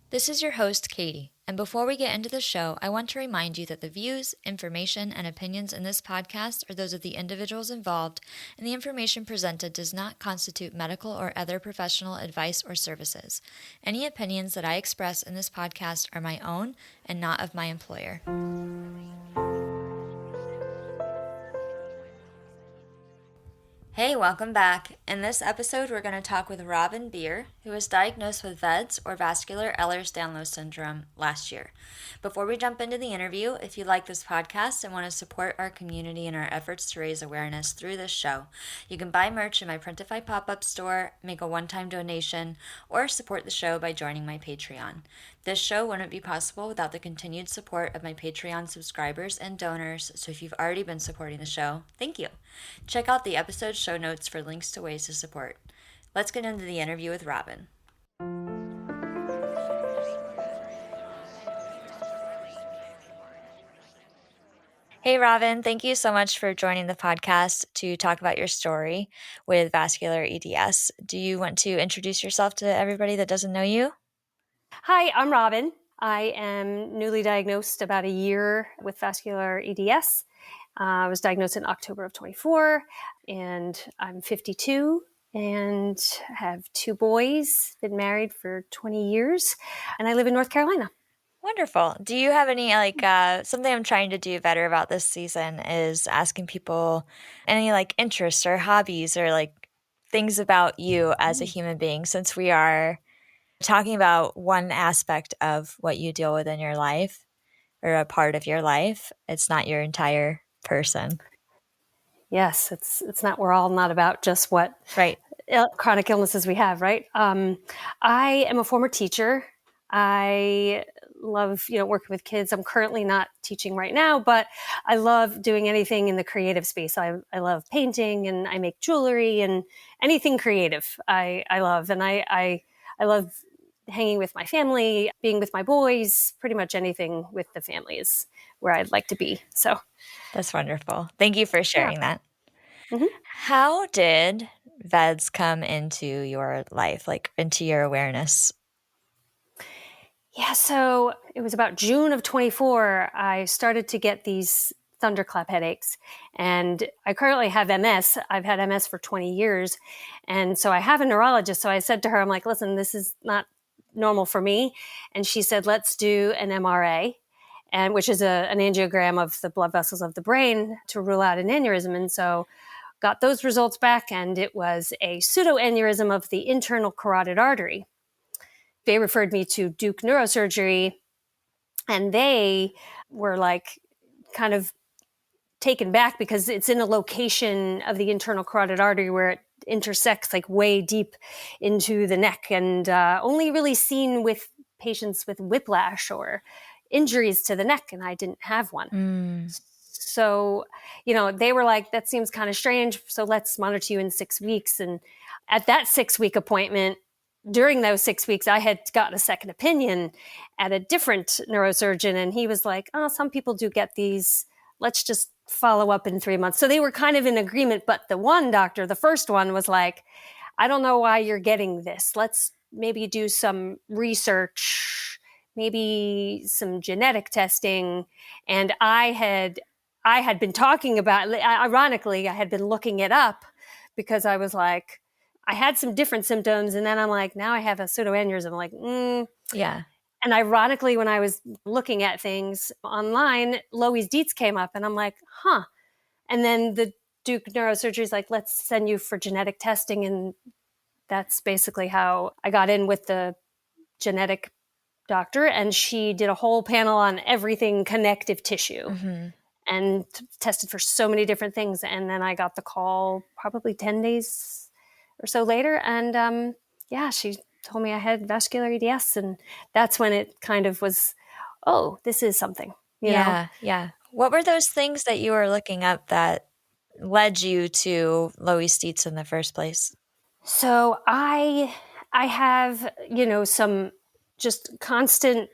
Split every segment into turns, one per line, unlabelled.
This is your host, Katie, and before we get into the show, I want to remind you that the views, information, and opinions in this podcast are those of the individuals involved, and the information presented does not constitute medical or other professional advice or services. Any opinions that I express in this podcast are my own and not of my employer. Hey, welcome back. In this episode, we're going to talk with Robyn Beer, who was diagnosed with VEDS or Vascular Ehlers-Danlos syndrome last year. Before we jump into the interview, if you like this podcast and want to support our community in our efforts to raise awareness through this show, you can buy merch in my Printify pop-up store, make a one-time donation, or support the show by joining my Patreon. This show wouldn't be possible without the continued support of my Patreon subscribers and donors, so if you've already been supporting the show, thank you. Check out the episode show notes for links to ways to support. Let's get into the interview with Robyn. Hey, Robyn, thank you so much for joining the podcast to talk about your story with vascular EDS. Do you want to introduce yourself to everybody that doesn't know you?
Hi, I'm Robyn. I am newly diagnosed about a year with vascular EDS. I was diagnosed in October of 24, and I'm 52 and have two boys, been married for 20 years, and I live in North Carolina.
Wonderful. Do you have any, something I'm trying to do better about this season is asking people any, interests or hobbies or, things about you as a human being, since we are talking about one aspect of what you deal with in your life or a part of your life. It's not your entire person.
Yes, it's not, we're all not about just what chronic illnesses we have, right? I am a former teacher. I love, working with kids. I'm currently not teaching right now, but I love doing anything in the creative space. I love painting, and I make jewelry, and anything creative I love. And I love hanging with my family, being with my boys, pretty much anything with the family is where I'd like to be. So
that's wonderful. Thank you for sharing that.
Mm-hmm.
How did VEDS come into your life, into your awareness?
Yeah, so it was about June of 24, I started to get these thunderclap headaches. And I currently have MS. I've had MS for 20 years. And so I have a neurologist. So I said to her, I'm like, listen, this is not normal for me. And she said, let's do an MRA, and which is an angiogram of the blood vessels of the brain to rule out an aneurysm. And so got those results back, and it was a pseudoaneurysm of the internal carotid artery. They referred me to Duke Neurosurgery, and they were kind of taken back because it's in a location of the internal carotid artery where it intersects way deep into the neck, and only really seen with patients with whiplash or injuries to the neck, and I didn't have one. So, they were like, that seems kind of strange, so let's monitor you in 6 weeks. And at that 6-week appointment, during those 6 weeks, I had gotten a second opinion at a different neurosurgeon, and he was like, oh, some people do get these. Let's just follow up in 3 months. So they were kind of in agreement, but the one doctor, the first one, was like, I don't know why you're getting this. Let's maybe do some research, maybe some genetic testing. And I had been talking about, ironically, I had been looking it up because I was like, I had some different symptoms, and then I'm like, now I have a pseudoaneurysm. I'm like,
yeah.
And ironically, when I was looking at things online, Loeys-Dietz came up, and I'm like, huh. And then the Duke Neurosurgery is like, let's send you for genetic testing. And that's basically how I got in with the genetic doctor. And she did a whole panel on everything connective tissue and tested for so many different things. And then I got the call probably 10 days or so later. And she told me I had vascular EDS. And that's when it kind of was, oh, this is something, you know?
Yeah. What were those things that you were looking up that led you to Loeys-Dietz in the first place?
So I have, some just constant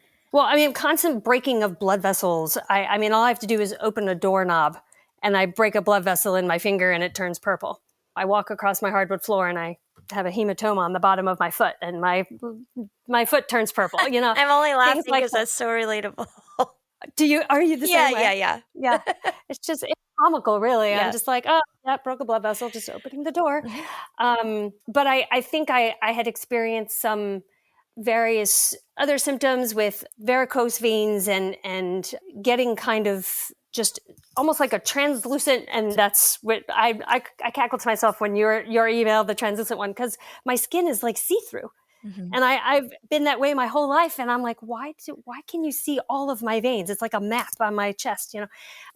breaking of blood vessels. All I have to do is open a doorknob and I break a blood vessel in my finger and it turns purple. I walk across my hardwood floor and I have a hematoma on the bottom of my foot, and my foot turns purple,
I'm only laughing
like
because that's so relatable.
are you the
Yeah,
same way?
yeah.
Yeah. It's comical, really.
Yeah.
I'm just like, oh, yeah, broke a blood vessel, just opening the door. But I think I had experienced some various other symptoms with varicose veins and getting kind of just almost like a translucent, and that's what I cackled to myself when your email, the translucent one, because my skin is like see-through.
Mm-hmm.
And I've been that way my whole life. And I'm like, why can you see all of my veins? It's like a map on my chest, And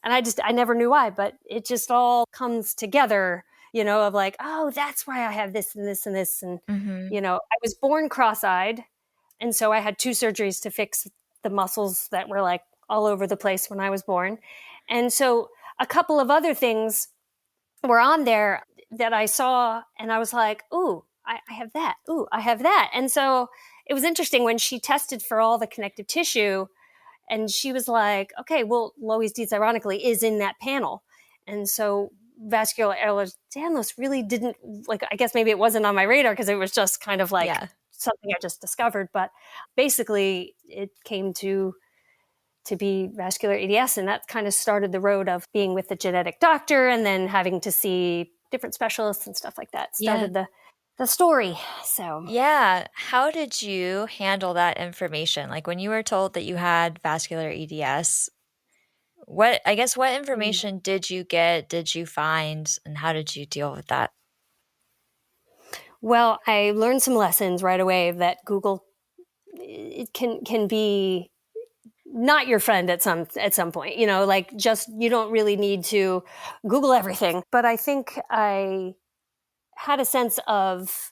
I never knew why, but it just all comes together, of like, oh, that's why I have this and this and this. And,
Mm-hmm.
I was born cross-eyed. And so I had 2 surgeries to fix the muscles that were like all over the place when I was born. And so a couple of other things were on there that I saw, and I was like, ooh, I have that. Ooh, I have that. And so it was interesting when she tested for all the connective tissue, and she was like, okay, well, Loeys-Dietz, ironically, is in that panel. And so vascular Ehlers-Danlos really didn't, like, I guess maybe it wasn't on my radar because it was just kind of like something I just discovered. But basically, it came to be vascular EDS, and that kind of started the road of being with the genetic doctor and then having to see different specialists and stuff like that. Started the story. So
yeah, how did you handle that information? Like when you were told that you had vascular EDS, what information did you get, did you find, and how did you deal with that?
Well, I learned some lessons right away that Google, it can be not your friend at some point, like just, you don't really need to Google everything. But I think I had a sense of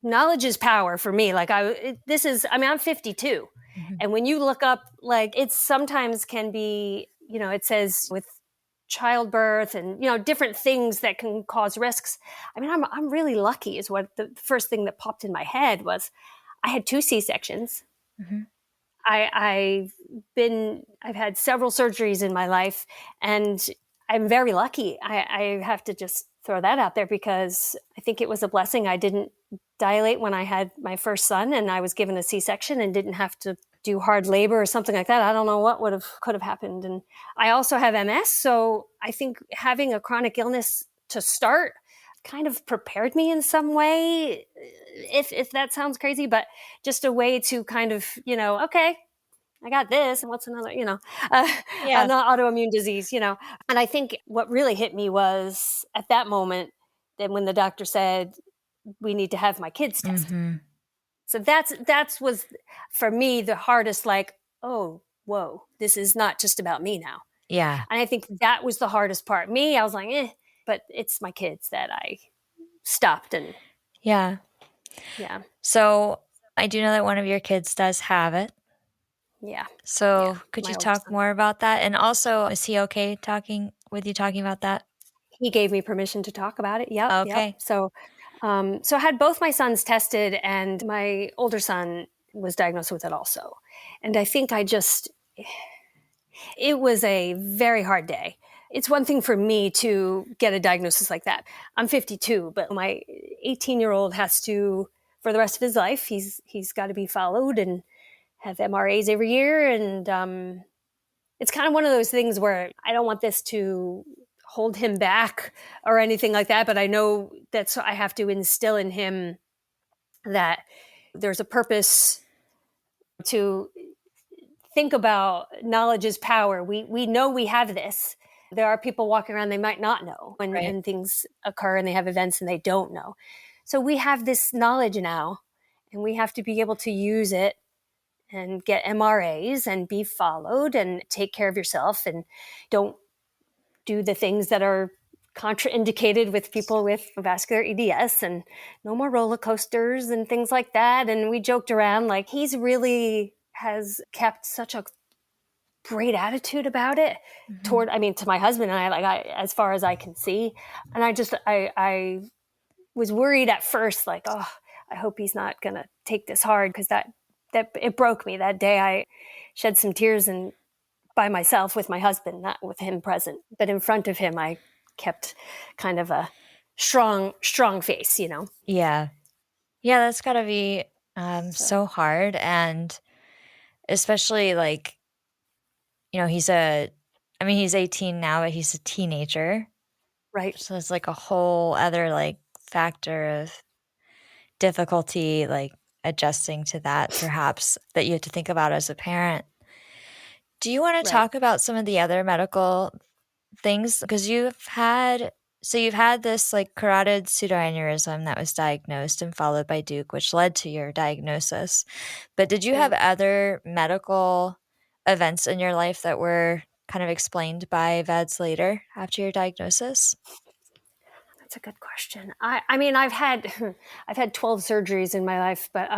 knowledge is power for me. Like I'm 52.
Mm-hmm.
And when you look up, like, it sometimes can be, it says with childbirth and, different things that can cause risks. I mean, I'm really lucky is what the first thing that popped in my head was. I had 2 C-sections.
Mm-hmm.
I've had several surgeries in my life, and I'm very lucky. I have to just throw that out there because I think it was a blessing. I didn't dilate when I had my first son, and I was given a C-section and didn't have to do hard labor or something like that. I don't know what could have happened. And I also have MS, so I think having a chronic illness to start kind of prepared me in some way, if that sounds crazy, but just a way to kind of, okay, I got this, and what's another, not autoimmune disease, And I think what really hit me was at that moment, that when the doctor said, we need to have my kids tested.
Mm-hmm.
So that's was for me the hardest, like, oh, whoa, this is not just about me now.
Yeah.
And I think that was the hardest part. Me, I was like, but it's my kids that I stopped. And
yeah. So I do know that one of your kids does have it.
Yeah.
So could you talk more about that? And also, is he okay talking about that?
He gave me permission to talk about it. Yep.
Okay.
Yep. So I had both my sons tested, and my older son was diagnosed with it also. And I think it was a very hard day. It's one thing for me to get a diagnosis like that. I'm 52, but my 18-year-old has to, for the rest of his life, he's got to be followed and have MRAs every year. And it's kind of one of those things where I don't want this to hold him back or anything like that, but I know that I have to instill in him that there's a purpose to think about. Knowledge is power. We know we have this. There are people walking around, they might not know when things occur and they have events and they don't know. So we have this knowledge now, and we have to be able to use it and get MRAs and be followed and take care of yourself, and don't do the things that are contraindicated with people with vascular EDS, and no more roller coasters and things like that. And we joked around, like, he's really has kept such a great attitude about it toward, to my husband and I, as far as I can see. And I was worried at first, like, oh, I hope he's not going to take this hard, because that it broke me that day. I shed some tears, and by myself with my husband, not with him present, but in front of him, I kept kind of a strong face,
Yeah. Yeah, that's got to be
So,
so hard. And especially like, he's 18 now, but he's a teenager.
right,
So it's like a whole other like factor of difficulty, like adjusting to that perhaps that you have to think about as a parent. Do you want to
right.
talk about some of the other medical things? Because you've had this like carotid pseudoaneurysm that was diagnosed and followed by Duke, which led to your diagnosis. But did you have
Mhm.
other medical events in your life that were kind of explained by VEDS later after your diagnosis?
That's a good question. I mean, I've had I've had 12 surgeries in my life, but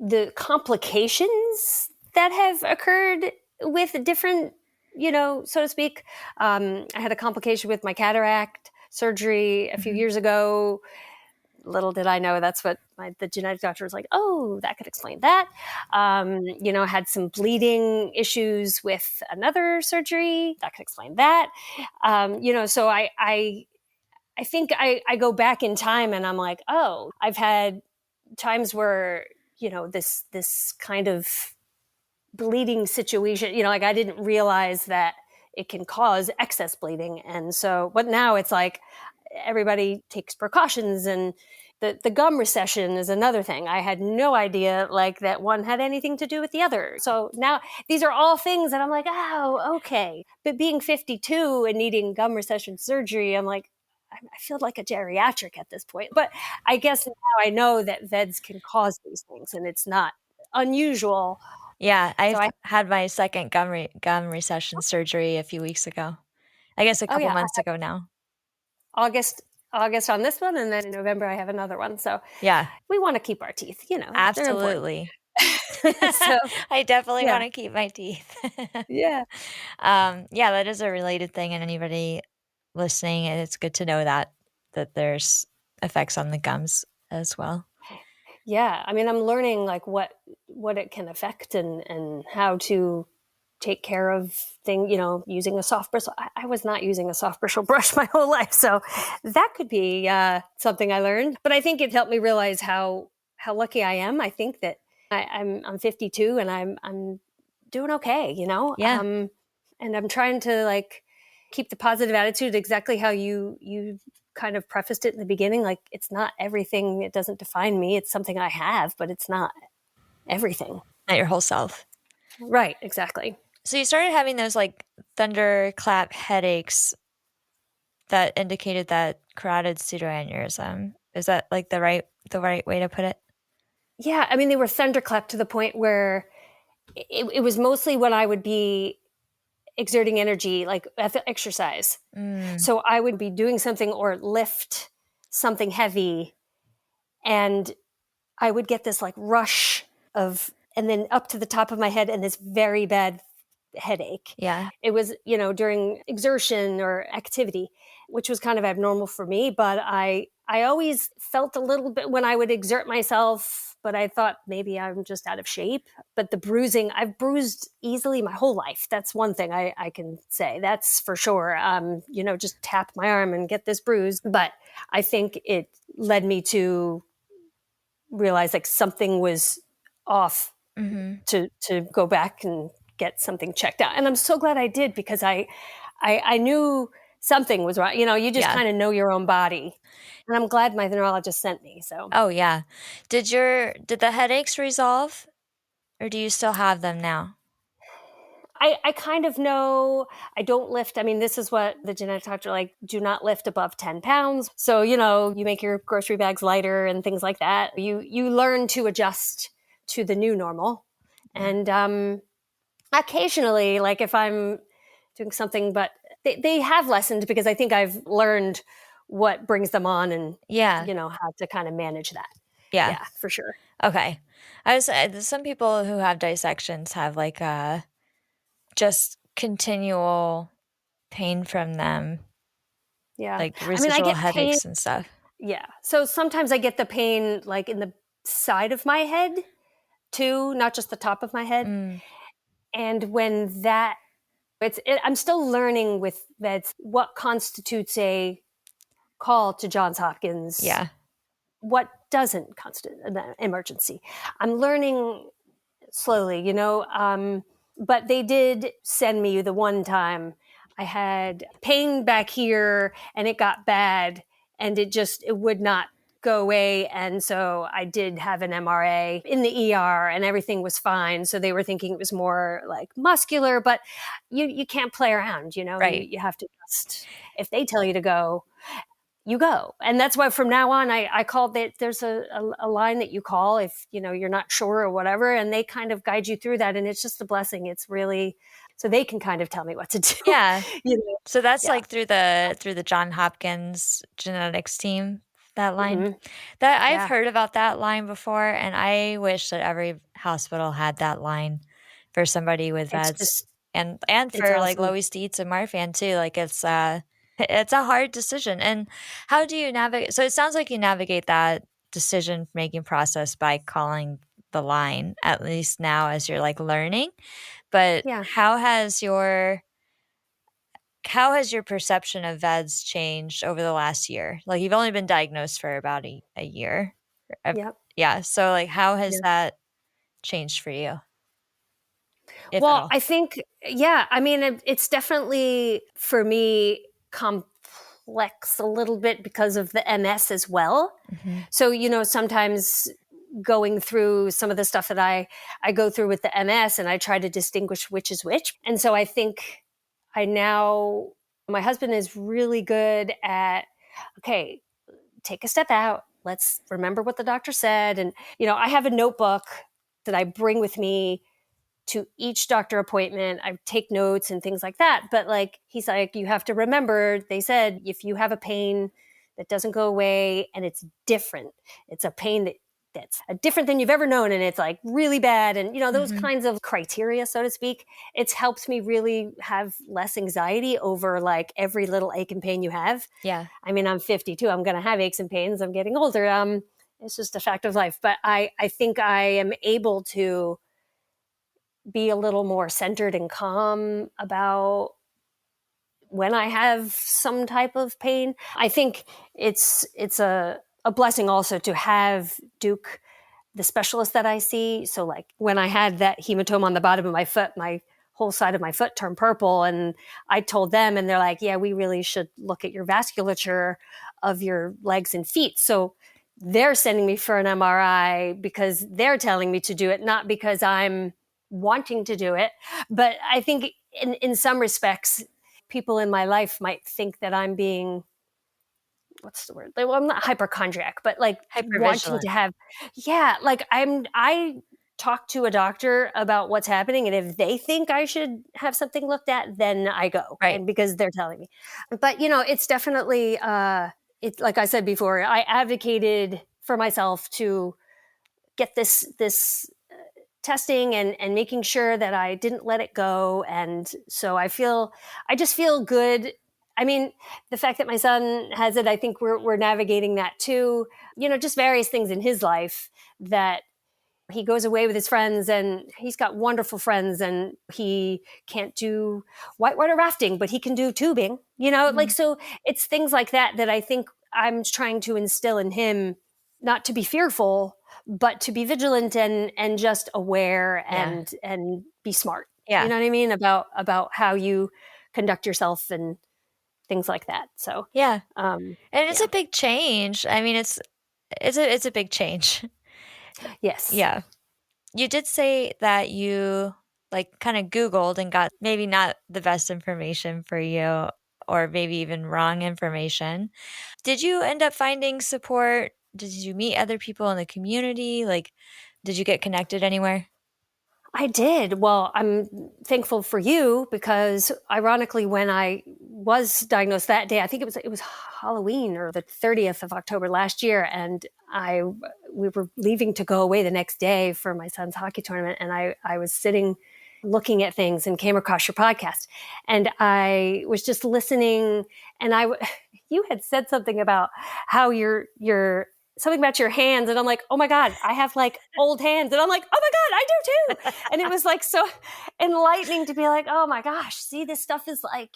the complications that have occurred with different, so to speak. I had a complication with my cataract surgery a few
Mhm.
years ago. Little did I know that's what the genetic doctor was like, oh, that could explain that. Had some bleeding issues with another surgery that could explain that. So I think I go back in time and I'm like, oh, I've had times where, this kind of bleeding situation, like I didn't realize that it can cause excess bleeding. And so, but now it's like everybody takes precautions, and the gum recession is another thing. I had no idea like that one had anything to do with the other. So now these are all things that I'm like, oh, okay. But being 52 and needing gum recession surgery, I'm like, I feel like a geriatric at this point. But I guess now I know that VEDS can cause these things and it's not unusual.
Yeah,
So
I've
I,
had my second gum recession surgery a few weeks ago. I guess a
oh
couple
yeah,
months ago now.
August, August on this one. And then in November, I have another one. So
Yeah,
we want to keep our teeth, they're important.
absolutely.
So
I definitely
yeah,
wanna keep my teeth.
yeah,
Yeah, that is a related thing, and anybody listening, and it's good to know that there's effects on the gums as well.
yeah. I mean, I'm learning like what it can affect and how to take care of thing, using a soft bristle. I was not using a soft bristle brush my whole life, so that could be something I learned. But I think it helped me realize how lucky I am. I think that I'm 52 and I'm doing okay,
Yeah,
and I'm trying to like keep the positive attitude, exactly how you kind of prefaced it in the beginning. Like it's not everything; it doesn't define me. It's something I have, but it's not everything.
not your whole self.
Right? Exactly.
So you started having those, like, thunderclap headaches that indicated that carotid pseudoaneurysm. Is that, like, the right way to put it?
Yeah, I mean, they were thunderclap to the point where it was mostly when I would be exerting energy, like exercise.
Mm,
So I would be doing something or lift something heavy, and I would get this like rush of, and then up to the top of my head, and this very bad headache.
yeah.
It was, during exertion or activity, which was kind of abnormal for me. But I always felt a little bit when I would exert myself, but I thought maybe I'm just out of shape. But the bruising, I've bruised easily my whole life. That's one thing I can say. That's for sure. Just tap my arm and get this bruise. But I think it led me to realize like something was off,
Mhm.
to go back and get something checked out. And I'm so glad I did, because I knew something was wrong. You just
Yeah.
kind of know your own body. And I'm glad my neurologist sent me. So
Oh, yeah. Did the headaches resolve, or do you still have them now?
I kind of know I don't lift. I mean, this is what the genetic doctor like, do not lift above 10 pounds. So, you make your grocery bags lighter and things like that. You learn to adjust to the new normal.
Yeah.
And occasionally, like if I'm doing something, but they have lessened, because I think I've learned what brings them on, and
Yeah.
how to kind of manage that.
Yeah.
Yeah, for sure.
Okay. Some people who have dissections have, like, just continual pain from them,
Yeah.
like
I mean, I
residual
get pain.
headaches and stuff.
Yeah. So sometimes I get the pain like in the side of my head too, not just the top of my head.
Mm,
And when that, I'm still learning with vets what constitutes a call to Johns Hopkins,
yeah.
what doesn't constitute an emergency. I'm learning slowly, but they did send me the one time I had pain back here and it got bad and it would not go away. And so I did have an MRA in the ER and everything was fine. So they were thinking it was more like muscular, but you can't play around,
Right.
you have to just, if they tell you to go, you go. And that's why from now on, I call that there's a line that you call if, you're not sure or whatever, and they kind of guide you through that. And it's just a blessing. It's really, so they can kind of tell me what to do.
Yeah. So that's
Yeah.
like through the Jon Hopkins genetics team, that line.
Mm-hmm.
That I've
Yeah.
heard about that line before, and I wish that every hospital had that line for somebody with
It's
VEDS
just,
and
it's
for like
awesome.
Loeys-Dietz and Marfan too. Like it's a hard decision. And how do you navigate? So it sounds like you navigate that decision making process by calling the line, at least now as you're like learning. But
Yeah.
how has your perception of VEDS changed over the last year? Like you've only been diagnosed for about a year.
Yep.
Yeah. So like how has
Yeah.
that changed for you? If at
Well,
all.
I think, I mean, it's definitely for me complex a little bit because of the MS as well.
Mm-hmm.
So, sometimes going through some of the stuff that I go through with the MS and I try to distinguish which is which. And so I think my husband is really good at, okay, take a step out. Let's remember what the doctor said. And, I have a notebook that I bring with me to each doctor appointment. I take notes and things like that. But like, he's like, you have to remember, they said, if you have a pain that doesn't go away and it's different, it's a pain that's different than you've ever known. And it's like really bad. And, those
Mm-hmm.
kinds of criteria, so to speak, it's helped me really have less anxiety over like every little ache and pain you have.
Yeah.
I mean, I'm 52. I'm going to have aches and pains. I'm getting older. It's just a fact of life. But I think I am able to be a little more centered and calm about when I have some type of pain. I think it's a blessing also to have Duke, the specialist that I see. So like when I had that hematoma on the bottom of my foot, my whole side of my foot turned purple, and I told them, and they're like, yeah, we really should look at your vasculature of your legs and feet. So they're sending me for an MRI because they're telling me to do it, not because I'm wanting to do it. But I think in some respects, people in my life might think that I'm being, what's the word? Well, I'm not hypochondriac, but like wanting
Hypervigilant.
to have, like I talk to a doctor about what's happening. And if they think I should have something looked at, then I go.
Right.
And because they're telling me. But, it's definitely, it's like I said before, I advocated for myself to get this testing and making sure that I didn't let it go. And so I just feel good. I mean, the fact that my son has it, I think we're navigating that too. Just various things in his life that he goes away with his friends and he's got wonderful friends, and he can't do whitewater rafting, but he can do tubing,
Mm-hmm.
so it's things like that I think I'm trying to instill in him, not to be fearful, but to be vigilant and just aware
Yeah.
and be smart. You
Yeah.
know what I mean? About how you conduct yourself and things like that. So,
Yeah. And it's
yeah.
a big change. I mean, it's a big change.
Yes.
Yeah. You did say that you like kind of Googled and got maybe not the best information for you or maybe even wrong information. Did you end up finding support? Did you meet other people in the community? Like, did you get connected anywhere?
I did. Well, I'm thankful for you because ironically, when I was diagnosed that day, I think it was Halloween or the 30th of October last year, and we were leaving to go away the next day for my son's hockey tournament, and I was sitting looking at things and came across your podcast, and I was just listening, and you had said something about how your something about your hands. And I'm like, oh my God, I have like old hands. And I'm like, oh my God, I do too. And it was like so enlightening to be like, oh my gosh, see, this stuff is like,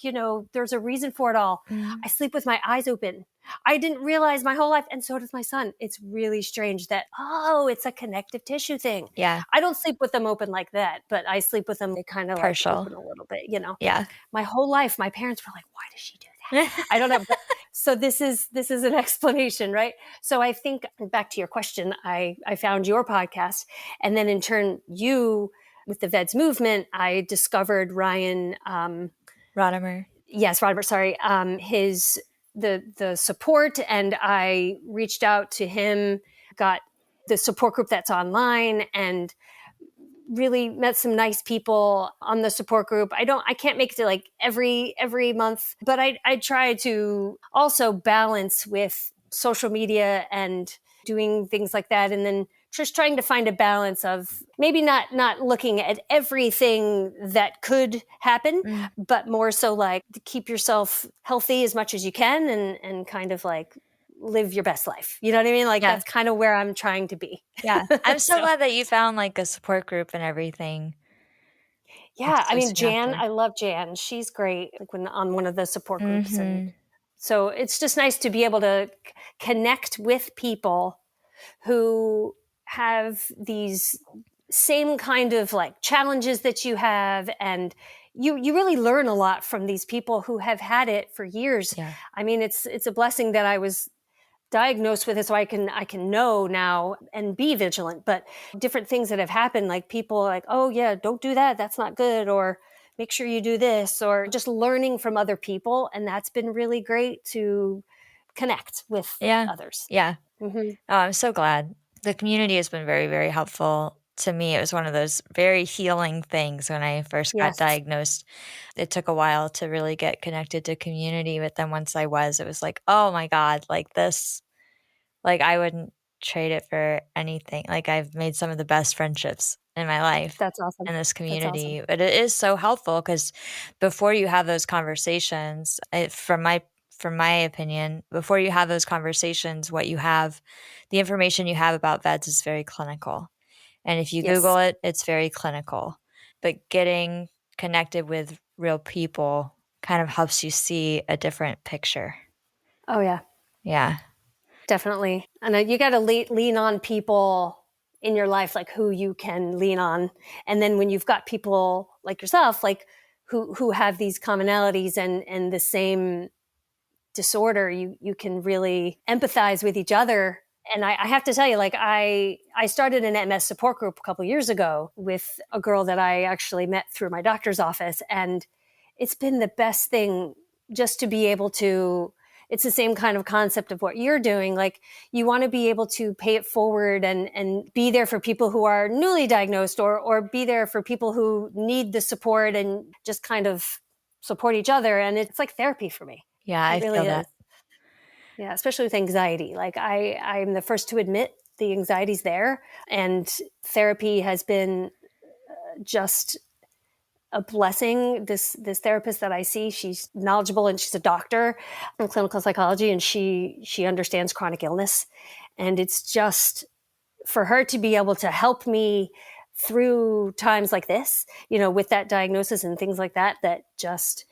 there's a reason for it all. I sleep with my eyes open. I didn't realize my whole life. And so does my son. It's really strange that, it's a connective tissue thing.
Yeah.
I don't sleep with them open like that, but I sleep with them kind of like
Partial.
open a little bit,
Yeah.
My whole life, my parents were like, why does she do that? I don't know. So this is an explanation, right? So I think back to your question, I found your podcast, and then in turn, you with the VEDS movement, I discovered Ryan
Rodarmer.
Yes, Rodarmer. Sorry, his the support, and I reached out to him, got the support group that's online, and really met some nice people on the support group. I can't make it to like every month, but I try to also balance with social media and doing things like that. And then just trying to find a balance of maybe not looking at everything that could happen, but more so like to keep yourself healthy as much as you can and kind of like live your best life. You know what I mean? Like that's kind of where I'm trying to be.
Yeah. I'm so glad that you found like a support group and everything.
Yeah. I mean, Jan, I love Jan. She's great like when on one of the support groups. And so it's just nice to be able to connect with people who have these same kind of like challenges that you have. And you really learn a lot from these people who have had it for years.
Yeah.
I mean, it's a blessing that I was diagnosed with it so I can know now and be vigilant. But different things that have happened, like people like, oh yeah, don't do that. That's not good. Or make sure you do this, or just learning from other people. And that's been really great to connect with others.
Yeah.
Mm-hmm.
Oh, I'm so glad. The community has been very, very helpful to me. It was one of those very healing things when I first got diagnosed. It took a while to really get connected to community, but then once I was, it was like, oh my God, like this, like I wouldn't trade it for anything. Like I've made some of the best friendships in my life.
That's awesome.
In this community. But it is so helpful because before you have those conversations, from my opinion, before you have those conversations, the information you have about VEDS is very clinical. And if you Google it, it's very clinical. But getting connected with real people kind of helps you see a different picture.
Oh, yeah.
Yeah.
Definitely. And you got to lean on people in your life, like who you can lean on. And then when you've got people like yourself, like who have these commonalities and the same disorder, you can really empathize with each other. And I have to tell you, like I started an MS support group a couple years ago with a girl that I actually met through my doctor's office. And it's been the best thing just to be able to, it's the same kind of concept of what you're doing. Like you want to be able to pay it forward and be there for people who are newly diagnosed or be there for people who need the support and just kind of support each other. And it's like therapy for me.
Yeah, I
really
feel that.
Yeah, especially with anxiety. Like I'm the first to admit the anxiety's there, and therapy has been just a blessing. This therapist that I see, she's knowledgeable and she's a doctor in clinical psychology, and she understands chronic illness. And it's just for her to be able to help me through times like this, with that diagnosis and things like that, that just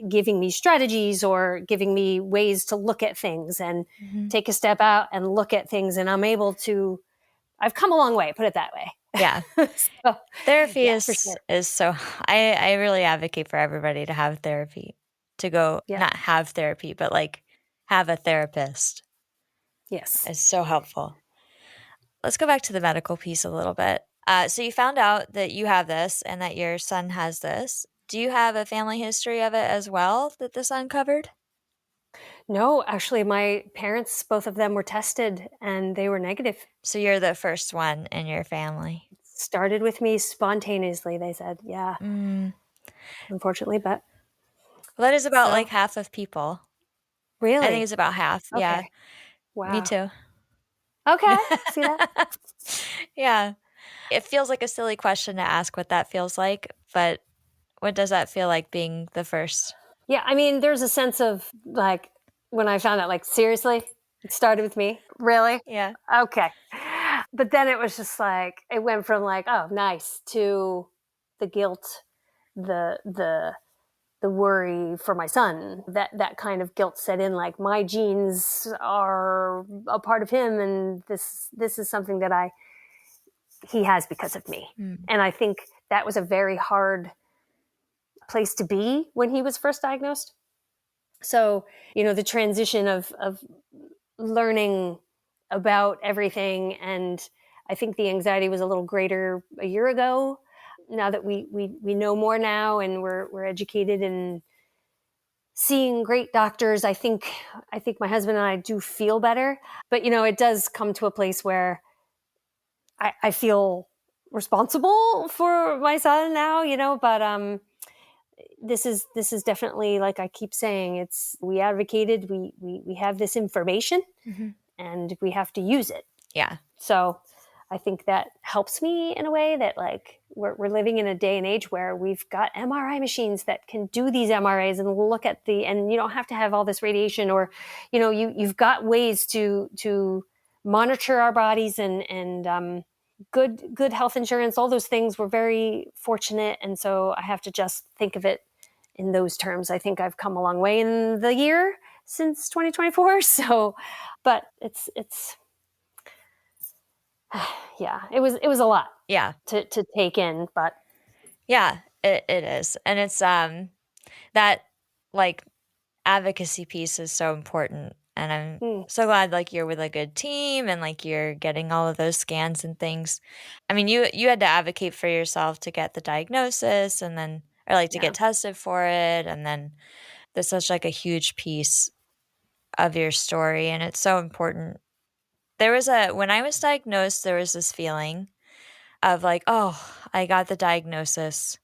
giving me strategies or giving me ways to look at things and take a step out and look at things. And I've come a long way, put it that way.
Yeah.
So,
therapy is so, I really advocate for everybody to have therapy, to go, not have therapy, but like have a therapist.
Yes.
It's so helpful. Let's go back to the medical piece a little bit. So you found out that you have this and that your son has this. Do you have a family history of it as well that this uncovered?
No, actually, my parents, both of them were tested and they were negative.
So you're the first one in your family.
It started with me spontaneously, they said. Yeah. Unfortunately, but.
Well, that is about like half of people.
Really?
I think it's about half.
Okay.
Yeah.
Wow.
Me too.
Okay. See that?
Yeah. It feels like a silly question to ask what that feels like, but what does that feel like being the first?
Yeah. I mean, there's a sense of like, when I found out, like, seriously? It started with me. Really?
Yeah.
Okay. But then it was just like, it went from like, oh, nice, to the guilt, the worry for my son. That kind of guilt set in, like my genes are a part of him, and this is something that he has because of me. And I think that was a very hard place to be when he was first diagnosed. So, the transition of learning about everything, and I think the anxiety was a little greater a year ago. Now that we know more now, and we're educated and seeing great doctors, I think my husband and I do feel better. But it does come to a place where I feel responsible for my son now, but this is definitely, like I keep saying, it's, we advocated, we have this information, and we have to use it.
Yeah.
So I think that helps me in a way, that like we're living in a day and age where we've got MRI machines that can do these MRAs and look at and you don't have to have all this radiation, or, you've got ways to monitor our bodies, and good health insurance, all those things. We're very fortunate. And so I have to just think of it in those terms. I think I've come a long way in the year since 2024. So, but it's yeah, it was a lot.
Yeah.
To take in, but
yeah, it is. And it's that like advocacy piece is so important. And I'm so glad like you're with a good team, and like you're getting all of those scans and things. I mean, you had to advocate for yourself to get the diagnosis, and then, or like to get tested for it. And then there's such like a huge piece of your story, and it's so important. When I was diagnosed, there was this feeling of like, oh, I got the diagnosis,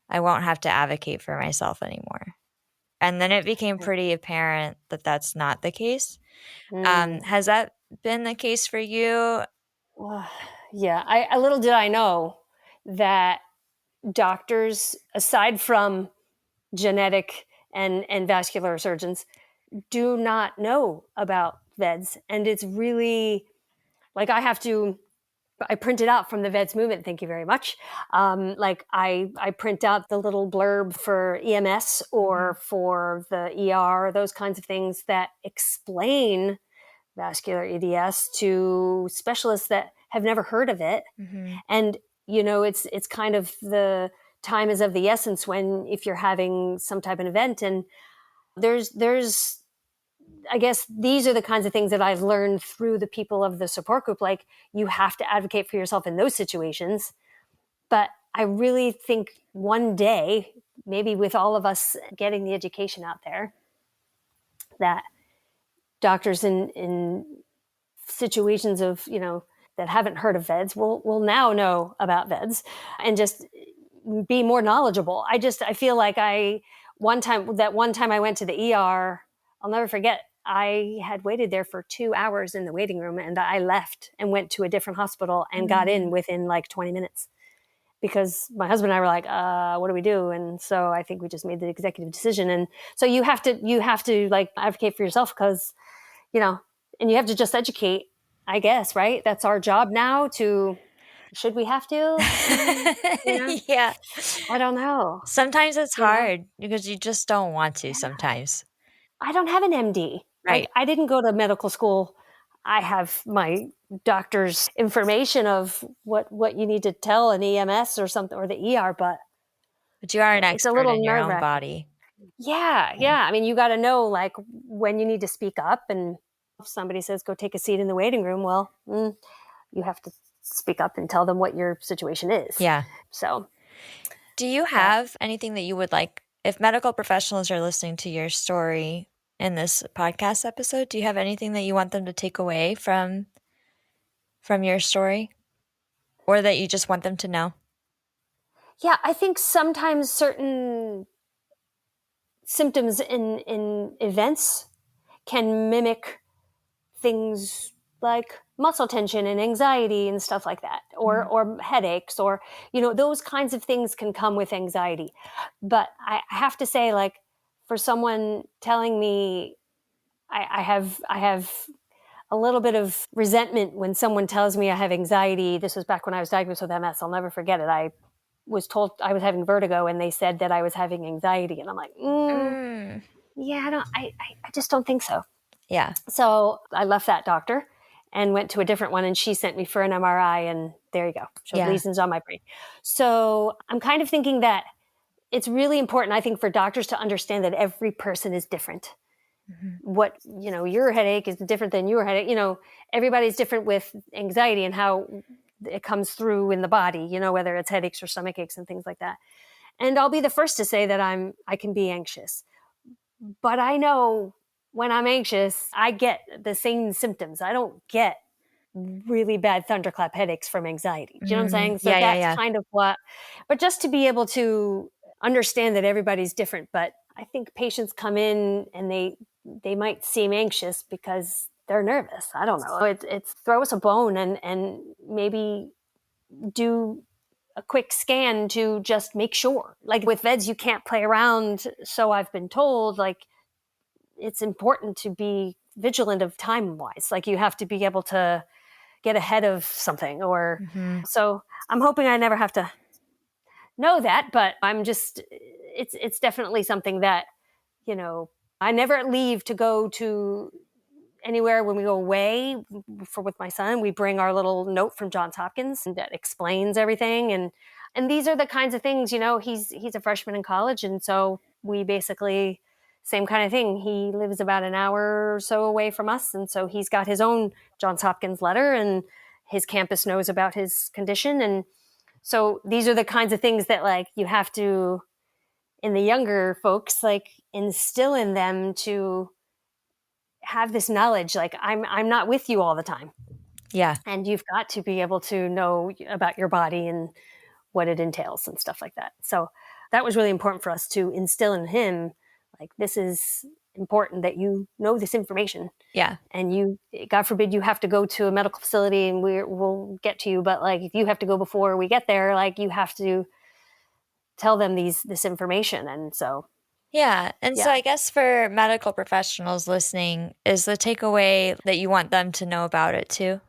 I won't have to advocate for myself anymore. And then it became pretty apparent that that's not the case. Has that been the case for you?
Yeah, I little did I know that doctors, aside from genetic and vascular surgeons, do not know about VEDS. And it's really like, I printed out from the VEDS movement. Thank you very much. Like I print out the little blurb for EMS or for the ER, those kinds of things that explain vascular EDS to specialists that have never heard of it. And, it's kind of, the time is of the essence when, if you're having some type of event, and there's I guess these are the kinds of things that I've learned through the people of the support group. Like, you have to advocate for yourself in those situations. But I really think one day, maybe with all of us getting the education out there, that doctors in situations of, that haven't heard of VEDS will now know about VEDS and just be more knowledgeable. I feel like one time I went to the ER, I'll never forget. I had waited there for 2 hours in the waiting room, and I left and went to a different hospital and got in within like 20 minutes, because my husband and I were like, what do we do? And so I think we just made the executive decision. And so you have to like advocate for yourself, because, and you have to just educate, I guess, right? That's our job now. Should we have to?
Yeah.
I don't know.
Sometimes it's hard because you just don't want to sometimes.
I don't have an MD.
Right.
Like, I didn't go to medical school. I have my doctor's information of what you need to tell an EMS or something, or the ER, but
you are an expert in your own
nerve-wracking.
body.
Yeah. I mean, you got to know like when you need to speak up, and if somebody says go take a seat in the waiting room, well, you have to speak up and tell them what your situation is.
Yeah.
So,
do you have anything that you would like, if medical professionals are listening to your story in this podcast episode, do you have anything that you want them to take away from your story, or that you just want them to know?
Yeah, I think sometimes certain symptoms in events can mimic things like muscle tension and anxiety and stuff like that, or headaches, or, those kinds of things can come with anxiety. But I have to say, like, for someone telling me I have a little bit of resentment when someone tells me I have anxiety. This was back when I was diagnosed with MS. I'll never forget it. I was told I was having vertigo and they said that I was having anxiety. And I'm like, yeah, I just don't think so.
Yeah.
So I left that doctor and went to a different one, and she sent me for an MRI, and there you go. Showed lesions on my brain. So I'm kind of thinking that it's really important, I think, for doctors to understand that every person is different. What, your headache is different than your headache. Everybody's different with anxiety and how it comes through in the body, whether it's headaches or stomach aches and things like that. And I'll be the first to say that I can be anxious, but I know when I'm anxious, I get the same symptoms. I don't get really bad thunderclap headaches from anxiety. Do you know what I'm saying? So that's kind of what, but just to be able to understand that everybody's different. But I think patients come in and they might seem anxious because they're nervous. I don't know. It's throw us a bone and maybe do a quick scan to just make sure. Like with VEDS, you can't play around. So I've been told, like, it's important to be vigilant of time wise. Like you have to be able to get ahead of something or so I'm hoping I never have to know that, but I'm just, it's definitely something that, I never leave to go to anywhere. When we go away with my son, we bring our little note from Johns Hopkins that explains everything. And these are the kinds of things, he's a freshman in college. And so we basically, same kind of thing. He lives about an hour or so away from us. And so he's got his own Johns Hopkins letter and his campus knows about his condition. And so these are the kinds of things that like you have to, in the younger folks, like instill in them to have this knowledge. Like I'm not with you all the time.
Yeah.
And you've got to be able to know about your body and what it entails and stuff like that. So that was really important for us to instill in him. Like, this is important that you know this information.
Yeah.
And you, God forbid, you have to go to a medical facility and we'll get to you. But like, if you have to go before we get there, like you have to tell them this information. And so.
Yeah. And so I guess for medical professionals listening, is the takeaway that you want them to know about it too?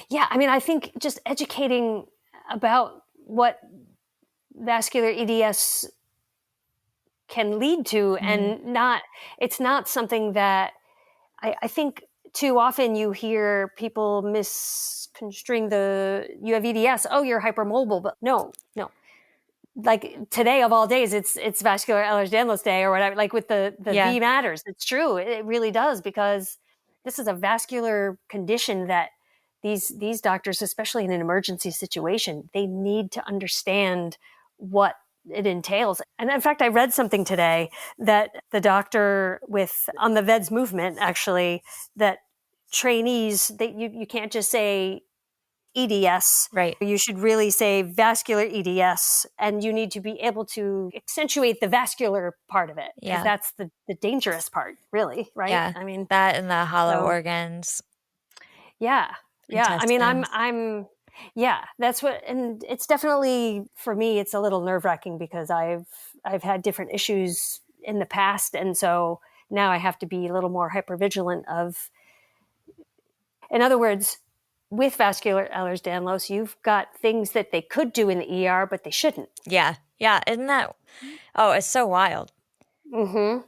Yeah. I mean, I think just educating about what vascular EDS can lead to and it's not something that I think too often you hear people misconstruing you have EDS, oh, you're hypermobile, but no. Like today of all days, it's Vascular Ehlers-Danlos Day or whatever, like with the V matters. It's true. It really does, because this is a vascular condition that these doctors, especially in an emergency situation, they need to understand what it entails. And in fact, I read something today that the doctor on the VEDS movement, actually, that trainees, that you can't just say EDS.
Right.
You should really say vascular EDS, and you need to be able to accentuate the vascular part of it. Because that's the dangerous part, really, right?
Yeah.
I mean,
that and the hollow organs.
Yeah. Yeah. I mean, that's what, and it's definitely, for me, it's a little nerve-wracking because I've had different issues in the past. And so now I have to be a little more hypervigilant of, in other words, with vascular Ehlers-Danlos, you've got things that they could do in the ER, but they shouldn't.
Yeah. Yeah. Isn't that, it's so wild.
Mm-hmm.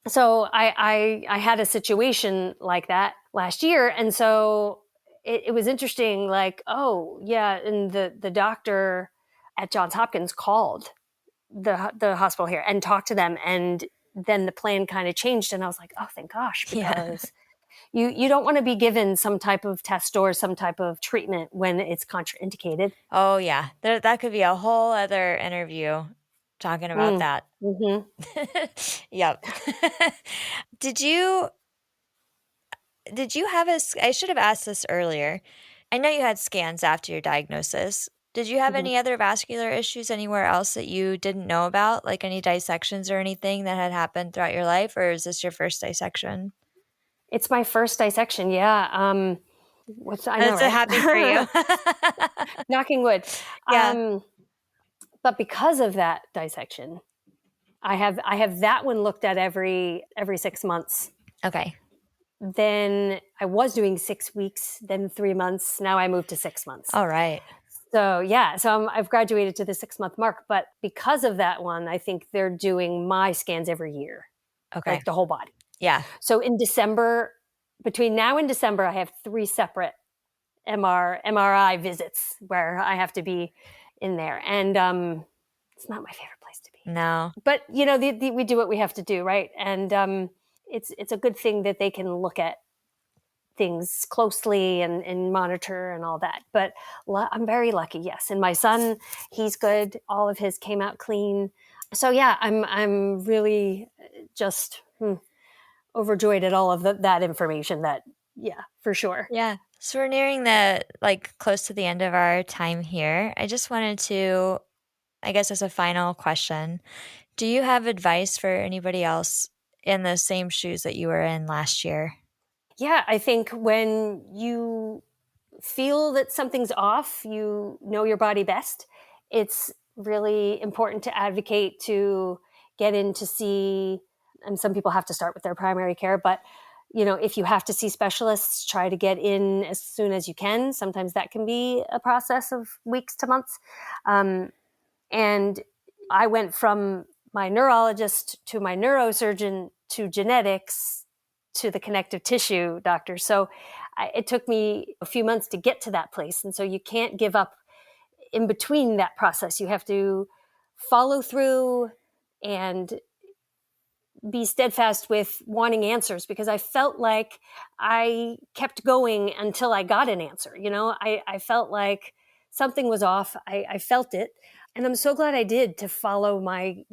So I had a situation like that last year. And so it was interesting, like, oh yeah. And the doctor at Johns Hopkins called the hospital here and talked to them. And then the plan kind of changed. And I was like, oh, thank gosh, because you don't want to be given some type of test or some type of treatment when it's contraindicated.
Oh yeah. That could be a whole other interview talking about that.
Mm-hmm.
Yep. Did you have I should have asked this earlier. I know you had scans after your diagnosis. Did you have any other vascular issues anywhere else that you didn't know about? Like any dissections or anything that had happened throughout your life? Or is this your first dissection?
It's my first dissection. Yeah. I know,
right? Happy for you.
Knocking wood.
Yeah.
But because of that dissection, I have that one looked at every 6 months.
Okay.
then I was doing 6 weeks, then 3 months. Now I moved to 6 months.
All right.
So yeah, I've graduated to the 6-month mark, but because of that one, I think they're doing my scans every year,
Okay.
like the whole body.
Yeah.
So in December, between now and December, I have 3 separate MRI visits where I have to be in there. And it's not my favorite place to be.
No.
But, we do what we have to do, right? And it's a good thing that they can look at things closely and monitor and all that. But I'm very lucky, yes. And my son, he's good. All of his came out clean. So yeah, I'm really just overjoyed at all of that information. Yeah, for sure.
Yeah. So we're nearing close to the end of our time here. I just wanted to, I guess as a final question, do you have advice for anybody else in the same shoes that you were in last year?
Yeah, I think when you feel that something's off, you know your body best. It's really important to advocate to get in to see, and some people have to start with their primary care, but if you have to see specialists, try to get in as soon as you can. Sometimes that can be a process of weeks to months. And I went from my neurologist to my neurosurgeon to genetics to the connective tissue doctor. So it took me a few months to get to that place. And so you can't give up in between that process. You have to follow through and be steadfast with wanting answers, because I felt like I kept going until I got an answer. I felt like something was off. I felt it. And I'm so glad I did, to follow my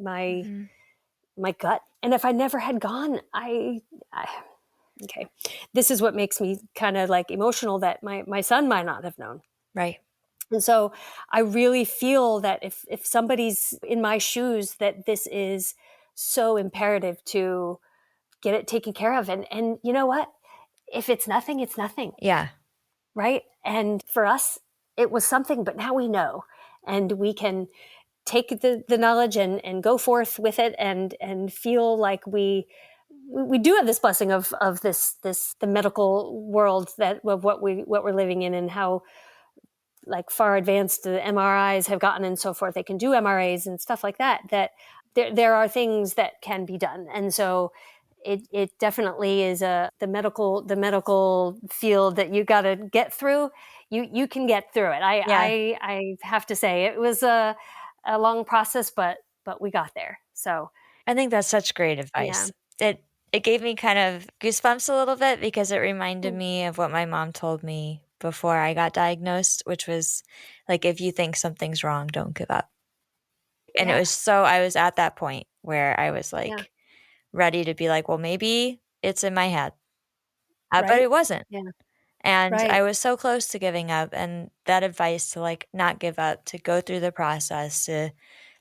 gut. And if I never had gone, okay, this is what makes me kind of like emotional, that my son might not have known.
Right.
And so I really feel that if somebody's in my shoes, that this is so imperative to get it taken care of. And you know what? If it's nothing, it's nothing.
Yeah.
Right. And for us, it was something, but now we know, and we can take the knowledge and go forth with it and feel like we do have this blessing of the medical world, that of what we're living in, and how like far advanced the MRIs have gotten and so forth. They can do MRAs and stuff like that, there are things that can be done. And so it definitely is the medical field that you got to get through. You can get through it. I have to say it was a long process, but we got there. So
I think that's such great advice. Yeah. It gave me kind of goosebumps a little bit, because it reminded me of what my mom told me before I got diagnosed, which was like, if you think something's wrong, don't give up. And it was I was at that point where I was like ready to be like, well, maybe it's in my head. But it wasn't. Yeah. And I was so close to giving up. And that advice to like not give up, to go through the process, to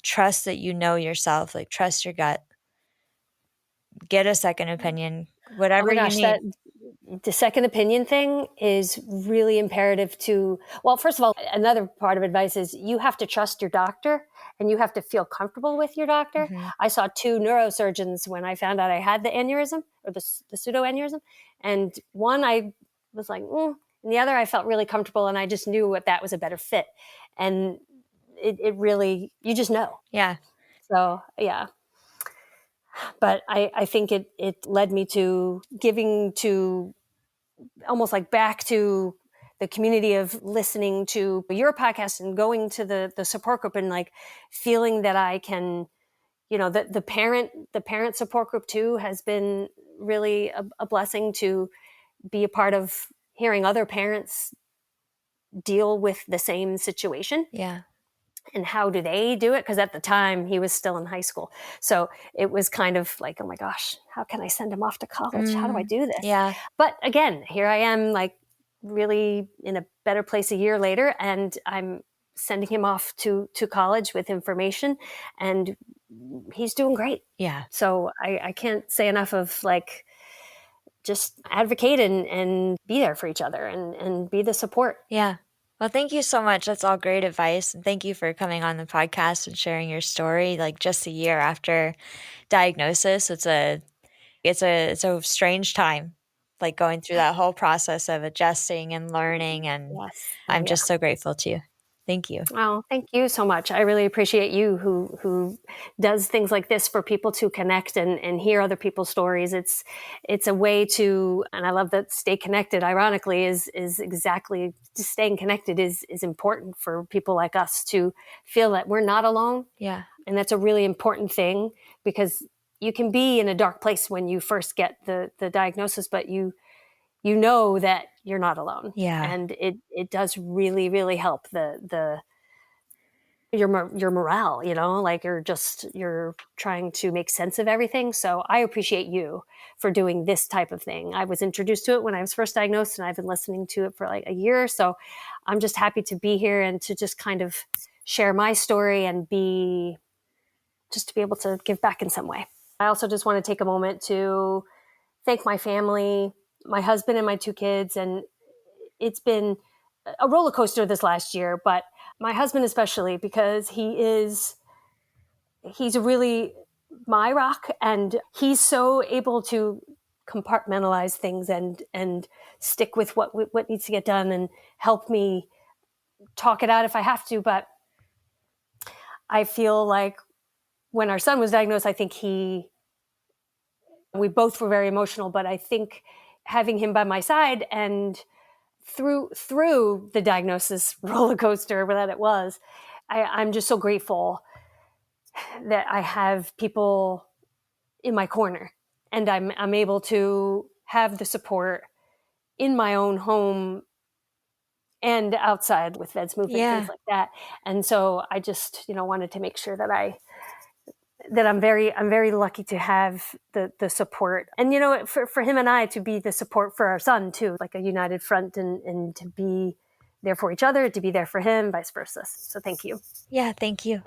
trust that you know yourself, like trust your gut, get a second opinion, whatever you need.
The second opinion thing is really imperative to, well, first of all, another part of advice is you have to trust your doctor, and you have to feel comfortable with your doctor. Mm-hmm. I saw 2 neurosurgeons when I found out I had the aneurysm, or the pseudoaneurysm. And one I was like, and the other I felt really comfortable, and I just knew that was a better fit. And it really, you just know.
Yeah.
So, yeah. But I think it led me to giving to almost like back to the community of listening to your podcast and going to the support group, and like feeling that I can, the parent support group too has been really a blessing, to be a part of hearing other parents deal with the same situation.
Yeah.
And how do they do it? Because at the time he was still in high school. So it was kind of like, oh my gosh, how can I send him off to college? How do I do this?
Yeah.
But again, here I am, like really in a better place a year later, and I'm sending him off to college with information, and he's doing great.
Yeah.
So I can't say enough of like, just advocate and be there for each other and be the support.
Yeah. Well, thank you so much. That's all great advice. And thank you for coming on the podcast and sharing your story. Like just a year after diagnosis, it's a strange time. like going through that whole process of adjusting and learning. And
Yes.
I'm just so grateful to you. Thank you.
Oh, thank you so much. I really appreciate you who does things like this for people to connect and hear other people's stories. It's a way to, and I love that stay connected, ironically, is exactly just staying connected is important for people like us to feel that we're not alone.
Yeah.
And that's a really important thing, because you can be in a dark place when you first get the diagnosis, but you know that you're not alone.
Yeah.
And it does really, really help your morale, like you're trying to make sense of everything. So I appreciate you for doing this type of thing. I was introduced to it when I was first diagnosed, and I've been listening to it for like a year. So I'm just happy to be here and to just kind of share my story and to be able to give back in some way. I also just want to take a moment to thank my family, my husband and my 2 kids. And it's been a roller coaster this last year, but my husband especially, because he's really my rock, and he's so able to compartmentalize things and stick with what needs to get done and help me talk it out if I have to. But I feel like when our son was diagnosed, I think we both were very emotional, but I think having him by my side and through the diagnosis roller coaster that it was, I'm just so grateful that I have people in my corner, and I'm able to have the support in my own home and outside with VEDS movement, things like that. And so I just, wanted to make sure that I'm very lucky to have the support, and for him and I to be the support for our son too, like a united front, and to be there for each other, to be there for him, vice versa. So thank you.
Yeah, thank you.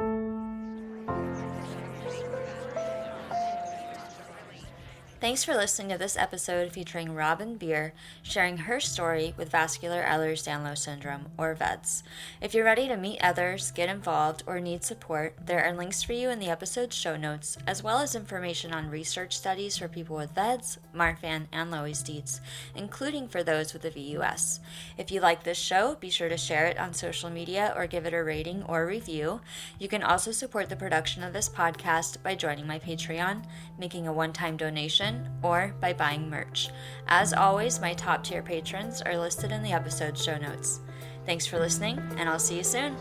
Thanks for listening to this episode featuring Robyn Beer sharing her story with Vascular Ehlers-Danlos syndrome, or VEDS. If you're ready to meet others, get involved, or need support, there are links for you in the episode's show notes, as well as information on research studies for people with VEDS, Marfan, and Loeys-Dietz, including for those with the VUS. If you like this show, be sure to share it on social media or give it a rating or review. You can also support the production of this podcast by joining my Patreon, making a one-time donation, or by buying merch. As always, my top tier patrons are listed in the episode show notes. Thanks for listening, and I'll see you soon.